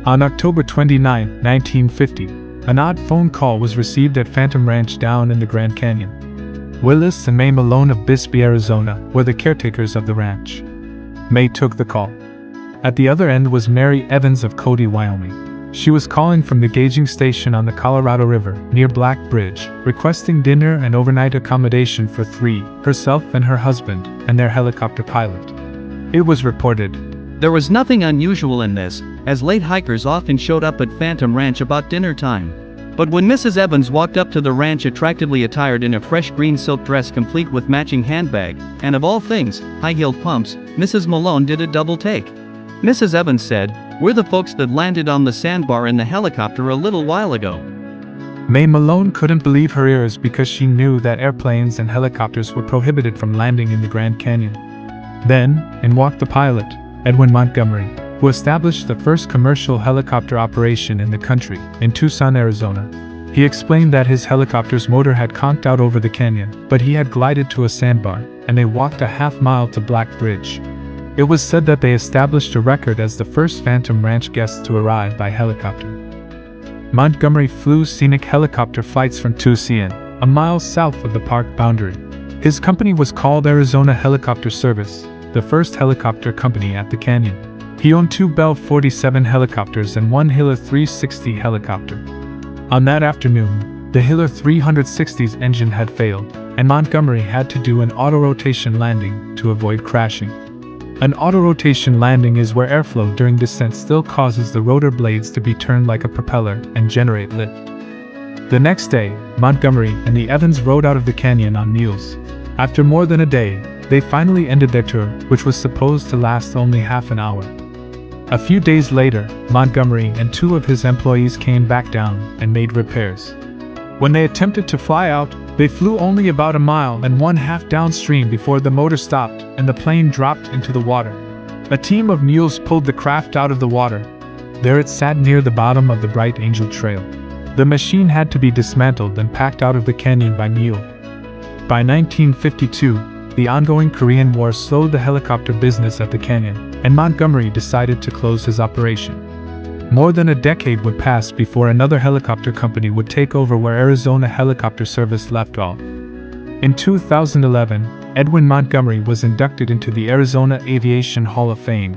On October 29, 1950, an odd phone call was received at Phantom Ranch down in the Grand Canyon. Willis and May Malone of Bisbee, Arizona, were the caretakers of the ranch. May took the call. At the other end was Mary Evans of Cody, Wyoming. She was calling from the gauging station on the Colorado River near Black Bridge, requesting dinner and overnight accommodation for three, herself and her husband, and their helicopter pilot. It was reported, There was nothing unusual in this, as late hikers often showed up at Phantom Ranch about dinner time. But when Mrs. Evans walked up to the ranch attractively attired in a fresh green silk dress complete with matching handbag, and of all things, high-heeled pumps, Mrs. Malone did a double take. Mrs. Evans said, "We're the folks that landed on the sandbar in the helicopter a little while ago." May Malone couldn't believe her ears because she knew that airplanes and helicopters were prohibited from landing in the Grand Canyon. Then, in walked the pilot, Edwin Montgomery, who established the first commercial helicopter operation in the country, in Tucson, Arizona. He explained that his helicopter's motor had conked out over the canyon, but he had glided to a sandbar, and they walked a half-mile to Black Bridge. It was said that they established a record as the first Phantom Ranch guests to arrive by helicopter. Montgomery flew scenic helicopter flights from Tucson, a mile south of the park boundary. His company was called Arizona Helicopter Service, the first helicopter company at the canyon. He owned two Bell 47 helicopters and one Hiller 360 helicopter. On that afternoon, the Hiller 360's engine had failed, and Montgomery had to do an auto-rotation landing to avoid crashing. An auto-rotation landing is where airflow during descent still causes the rotor blades to be turned like a propeller and generate lift. The next day, Montgomery and the Evans rode out of the canyon on mules. After more than a day, they finally ended their tour, which was supposed to last only half an hour. A few days later, Montgomery and two of his employees came back down and made repairs. When they attempted to fly out, they flew only about a mile and one-half downstream before the motor stopped and the plane dropped into the water. A team of mules pulled the craft out of the water. There it sat near the bottom of the Bright Angel Trail. The machine had to be dismantled and packed out of the canyon by mule. By 1952, the ongoing Korean War slowed the helicopter business at the canyon, and Montgomery decided to close his operation. More than a decade would pass before another helicopter company would take over where Arizona Helicopter Service left off. In 2011, Edwin Montgomery was inducted into the Arizona Aviation Hall of Fame.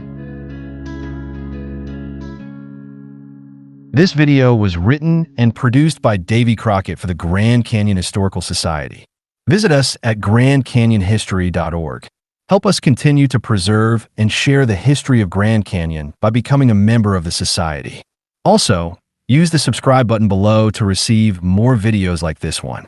This video was written and produced by Davy Crockett for the Grand Canyon Historical Society. Visit us at grandcanyonhistory.org. Help us continue to preserve and share the history of Grand Canyon by becoming a member of the Society. Also, use the subscribe button below to receive more videos like this one.